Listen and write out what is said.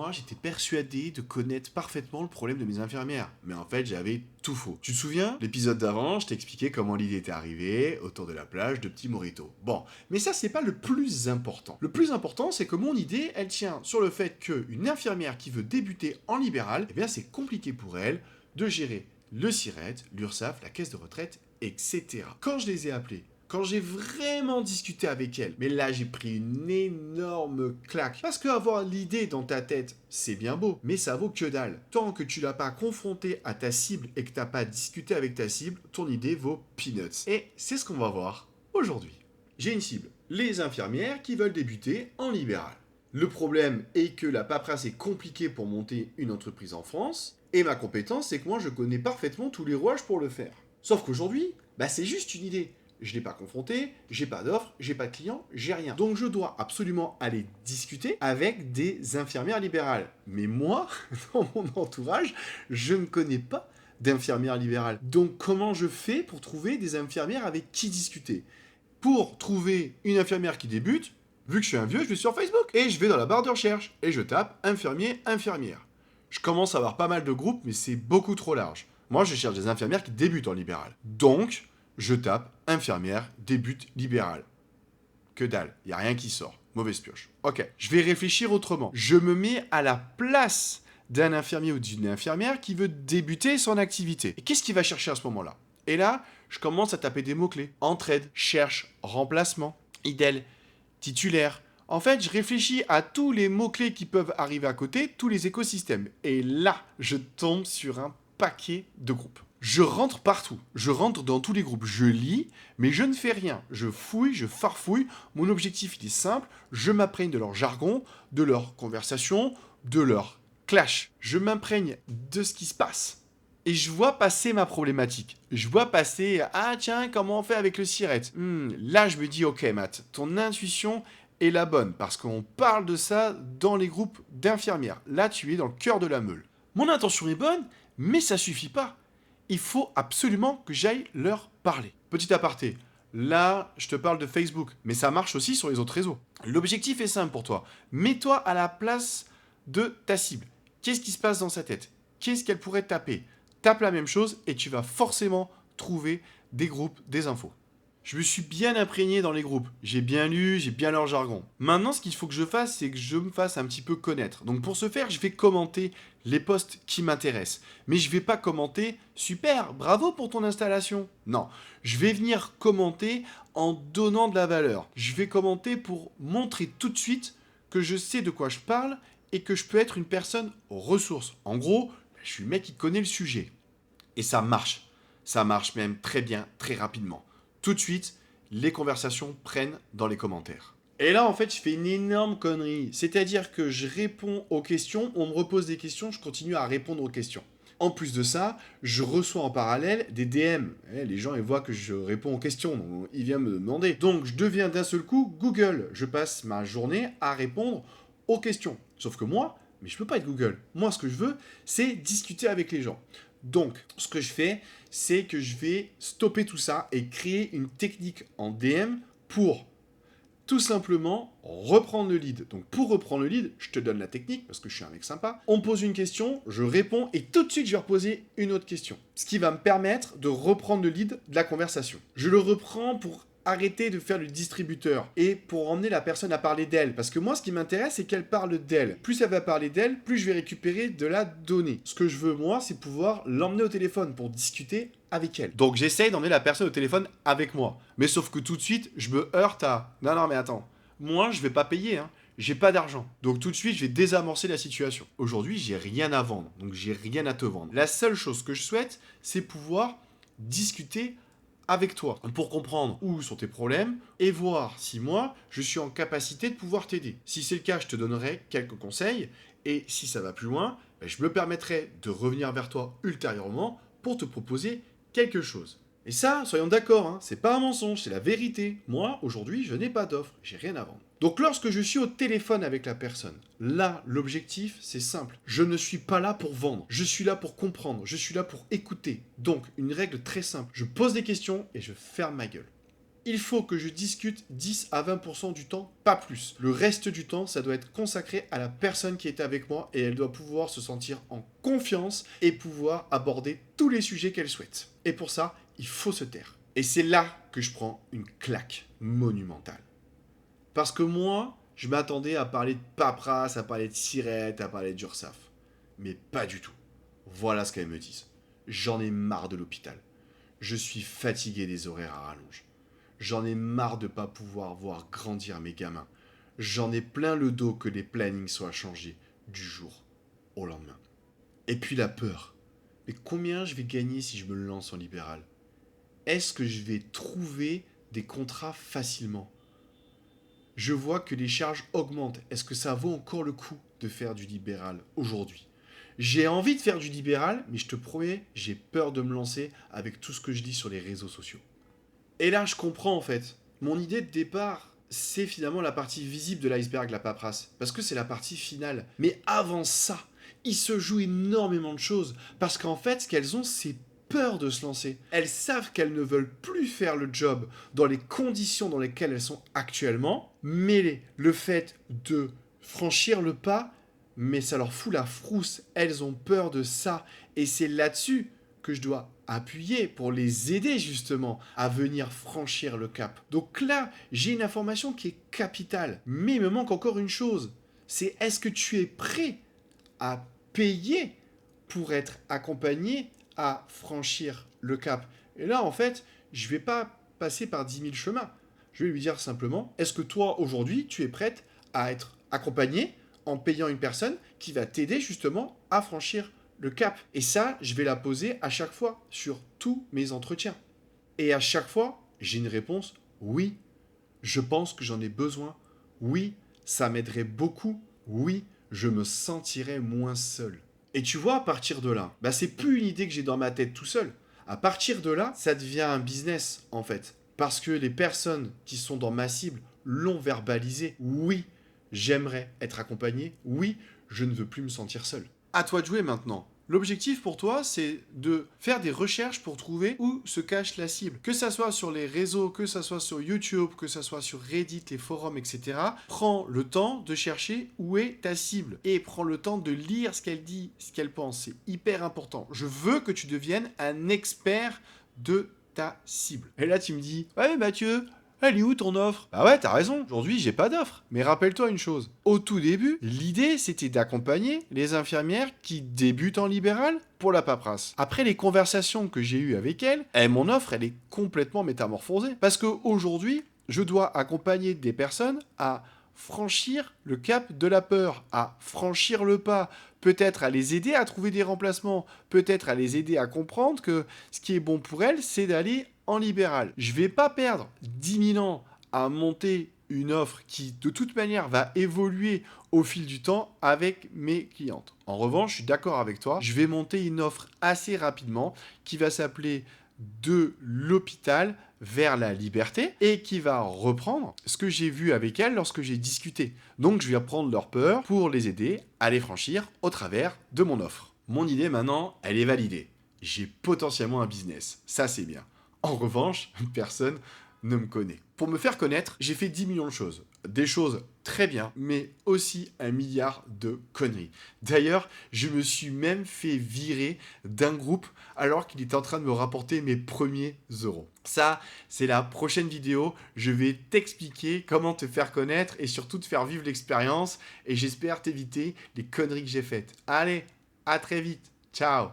moi, j'étais persuadé de connaître parfaitement le problème de mes infirmières. Mais en fait, j'avais tout faux. Tu te souviens? L'épisode d'avant, je t'expliquais comment l'idée était arrivée, autour de la plage de Petit Morito. Bon, mais ça, c'est pas le plus important. Le plus important, c'est que mon idée, elle tient sur le fait qu'une infirmière qui veut débuter en libéral, eh bien, c'est compliqué pour elle de gérer le SIRET, l'URSSAF, la caisse de retraite, etc. Quand je les ai appelés, quand j'ai vraiment discuté avec elle, mais là j'ai pris une énorme claque. Parce qu'avoir l'idée dans ta tête, c'est bien beau, mais ça vaut que dalle. Tant que tu l'as pas confronté à ta cible et que t'as pas discuté avec ta cible, ton idée vaut peanuts. Et c'est ce qu'on va voir aujourd'hui. J'ai une cible, les infirmières qui veulent débuter en libéral. Le problème est que la paperasse est compliquée pour monter une entreprise en France, et ma compétence, c'est que moi je connais parfaitement tous les rouages pour le faire. Sauf qu'aujourd'hui, c'est juste une idée. Je ne l'ai pas confronté, j'ai pas d'offre, j'ai pas de client, j'ai rien. Donc je dois absolument aller discuter avec des infirmières libérales. Mais moi, dans mon entourage, je ne connais pas d'infirmières libérales. Donc comment je fais pour trouver des infirmières avec qui discuter? Pour trouver une infirmière qui débute, vu que je suis un vieux, je vais sur Facebook. Et je vais dans la barre de recherche et je tape infirmier, infirmière. Je commence à avoir pas mal de groupes, mais c'est beaucoup trop large. Moi, je cherche des infirmières qui débutent en libéral. Donc, je tape infirmière débute libéral. Que dalle, y a rien qui sort. Mauvaise pioche. Ok, je vais réfléchir autrement. Je me mets à la place d'un infirmier ou d'une infirmière qui veut débuter son activité. Et qu'est-ce qu'il va chercher à ce moment-là? Et là, je commence à taper des mots-clés. Entraide, cherche, remplacement, idéal, titulaire. En fait, je réfléchis à tous les mots-clés qui peuvent arriver à côté, tous les écosystèmes. Et là, je tombe sur un paquet de groupes. Je rentre partout, je rentre dans tous les groupes, je lis, mais je ne fais rien. Je fouille, je farfouille. Mon objectif, il est simple, je m'imprègne de leur jargon, de leur conversation, de leur clash. Je m'imprègne de ce qui se passe. Et je vois passer ma problématique. Je vois passer, ah tiens, comment on fait avec le SIRET? Là, je me dis, ok Matt, ton intuition est la bonne, parce qu'on parle de ça dans les groupes d'infirmières. Là, tu es dans le cœur de la meule. Mon intention est bonne, mais ça suffit pas. Il faut absolument que j'aille leur parler. Petit aparté, là, je te parle de Facebook, mais ça marche aussi sur les autres réseaux. L'objectif est simple pour toi. Mets-toi à la place de ta cible. Qu'est-ce qui se passe dans sa tête? Qu'est-ce qu'elle pourrait taper? Tape la même chose et tu vas forcément trouver des groupes, des infos. Je me suis bien imprégné dans les groupes. J'ai bien lu, j'ai bien leur jargon. Maintenant, ce qu'il faut que je fasse, c'est que je me fasse un petit peu connaître. Donc pour ce faire, je vais commenter les posts qui m'intéressent. Mais je vais pas commenter « Super, bravo pour ton installation ». Non, je vais venir commenter en donnant de la valeur. Je vais commenter pour montrer tout de suite que je sais de quoi je parle et que je peux être une personne ressource. En gros, je suis le mec qui connaît le sujet. Et ça marche. Ça marche même très bien, très rapidement. Tout de suite, les conversations prennent dans les commentaires. Et là, en fait, je fais une énorme connerie. C'est-à-dire que je réponds aux questions, on me repose des questions, je continue à répondre aux questions. En plus de ça, je reçois en parallèle des DM. Les gens, ils voient que je réponds aux questions, donc ils viennent me demander. Donc, je deviens d'un seul coup Google. Je passe ma journée à répondre aux questions. Sauf que moi, mais je peux pas être Google. Moi, ce que je veux, c'est discuter avec les gens. Donc, ce que je fais, c'est que je vais stopper tout ça et créer une technique en DM pour tout simplement reprendre le lead. Donc, pour reprendre le lead, je te donne la technique parce que je suis un mec sympa. On me pose une question, je réponds et tout de suite, je vais reposer une autre question. Ce qui va me permettre de reprendre le lead de la conversation. Je le reprends pour arrêter de faire le distributeur et pour emmener la personne à parler d'elle. Parce que moi, ce qui m'intéresse, c'est qu'elle parle d'elle. Plus elle va parler d'elle, plus je vais récupérer de la donnée. Ce que je veux, moi, c'est pouvoir l'emmener au téléphone pour discuter avec elle. Donc j'essaye d'emmener la personne au téléphone avec moi. Mais sauf que tout de suite, je me heurte à... Non, mais attends. Moi, je vais pas payer, hein. J'ai pas d'argent. Donc tout de suite, je vais désamorcer la situation. Aujourd'hui, j'ai rien à vendre. Donc j'ai rien à te vendre. La seule chose que je souhaite, c'est pouvoir discuter avec toi pour comprendre où sont tes problèmes et voir si moi, je suis en capacité de pouvoir t'aider. Si c'est le cas, je te donnerai quelques conseils et si ça va plus loin, je me permettrai de revenir vers toi ultérieurement pour te proposer quelque chose. Et ça, soyons d'accord, hein, c'est pas un mensonge, c'est la vérité. Moi, aujourd'hui, je n'ai pas d'offre, j'ai rien à vendre. Donc lorsque je suis au téléphone avec la personne, là, l'objectif, c'est simple. Je ne suis pas là pour vendre, je suis là pour comprendre, je suis là pour écouter. Donc, une règle très simple, je pose des questions et je ferme ma gueule. Il faut que je discute 10 à 20% du temps, pas plus. Le reste du temps, ça doit être consacré à la personne qui est avec moi et elle doit pouvoir se sentir en confiance et pouvoir aborder tous les sujets qu'elle souhaite. Et pour ça, il faut se taire. Et c'est là que je prends une claque monumentale. Parce que moi, je m'attendais à parler de paperasse, à parler de sirette, à parler d'URSSAF. Mais pas du tout. Voilà ce qu'elles me disent. J'en ai marre de l'hôpital. Je suis fatigué des horaires à rallonge. J'en ai marre de ne pas pouvoir voir grandir mes gamins. J'en ai plein le dos que les plannings soient changés du jour au lendemain. Et puis la peur. Mais combien je vais gagner si je me lance en libéral? Est-ce que je vais trouver des contrats facilement? Je vois que les charges augmentent. Est-ce que ça vaut encore le coup de faire du libéral aujourd'hui? J'ai envie de faire du libéral, mais je te promets, j'ai peur de me lancer avec tout ce que je lis sur les réseaux sociaux. Et là, je comprends en fait. Mon idée de départ, c'est finalement la partie visible de l'iceberg, la paperasse. Parce que c'est la partie finale. Mais avant ça, il se joue énormément de choses. Parce qu'en fait, ce qu'elles ont, c'est peur de se lancer. Elles savent qu'elles ne veulent plus faire le job dans les conditions dans lesquelles elles sont actuellement. Mais le fait de franchir le pas, mais ça leur fout la frousse. Elles ont peur de ça. Et c'est là-dessus que je dois appuyer pour les aider justement à venir franchir le cap. Donc là, j'ai une information qui est capitale. Mais il me manque encore une chose. C'est est-ce que tu es prêt à payer pour être accompagné à franchir le cap? Et là, en fait, je ne vais pas passer par 10 000 chemins. Je vais lui dire simplement, est-ce que toi, aujourd'hui, tu es prête à être accompagné en payant une personne qui va t'aider justement à franchir le cap? Et ça, je vais la poser à chaque fois sur tous mes entretiens. Et à chaque fois, j'ai une réponse, oui, je pense que j'en ai besoin, oui, ça m'aiderait beaucoup, oui, je me sentirais moins seul. Et tu vois, à partir de là, c'est plus une idée que j'ai dans ma tête tout seul. À partir de là, ça devient un business en fait. Parce que les personnes qui sont dans ma cible l'ont verbalisé, oui, j'aimerais être accompagné, oui, je ne veux plus me sentir seul. À toi de jouer maintenant. L'objectif pour toi, c'est de faire des recherches pour trouver où se cache la cible. Que ça soit sur les réseaux, que ça soit sur YouTube, que ça soit sur Reddit, les forums, etc. Prends le temps de chercher où est ta cible. Et prends le temps de lire ce qu'elle dit, ce qu'elle pense. C'est hyper important. Je veux que tu deviennes un expert de ta cible. Et là, tu me dis, ouais Mathieu, elle est où ton offre? Bah ouais, t'as raison, aujourd'hui j'ai pas d'offre. Mais rappelle-toi une chose, au tout début, l'idée c'était d'accompagner les infirmières qui débutent en libéral pour la paperasse. Après les conversations que j'ai eues avec elles, mon offre elle est complètement métamorphosée. Parce qu'aujourd'hui, je dois accompagner des personnes à franchir le cap de la peur, à franchir le pas, peut-être à les aider à trouver des remplacements, peut-être à les aider à comprendre que ce qui est bon pour elles, c'est d'aller en libéral. Je vais pas perdre 10 000 ans à monter une offre qui, de toute manière, va évoluer au fil du temps avec mes clientes. En revanche, je suis d'accord avec toi, je vais monter une offre assez rapidement qui va s'appeler de l'hôpital vers la liberté et qui va reprendre ce que j'ai vu avec elles lorsque j'ai discuté. Donc je vais reprendre leur peur pour les aider à les franchir au travers de mon offre. Mon idée maintenant, elle est validée. J'ai potentiellement un business, ça c'est bien. En revanche, personne ne me connaît. Pour me faire connaître, j'ai fait 10 millions de choses. Des choses très bien, mais aussi 1 milliard de conneries. D'ailleurs, je me suis même fait virer d'un groupe alors qu'il était en train de me rapporter mes premiers euros. Ça, c'est la prochaine vidéo. Je vais t'expliquer comment te faire connaître et surtout te faire vivre l'expérience. Et j'espère t'éviter les conneries que j'ai faites. Allez, à très vite. Ciao.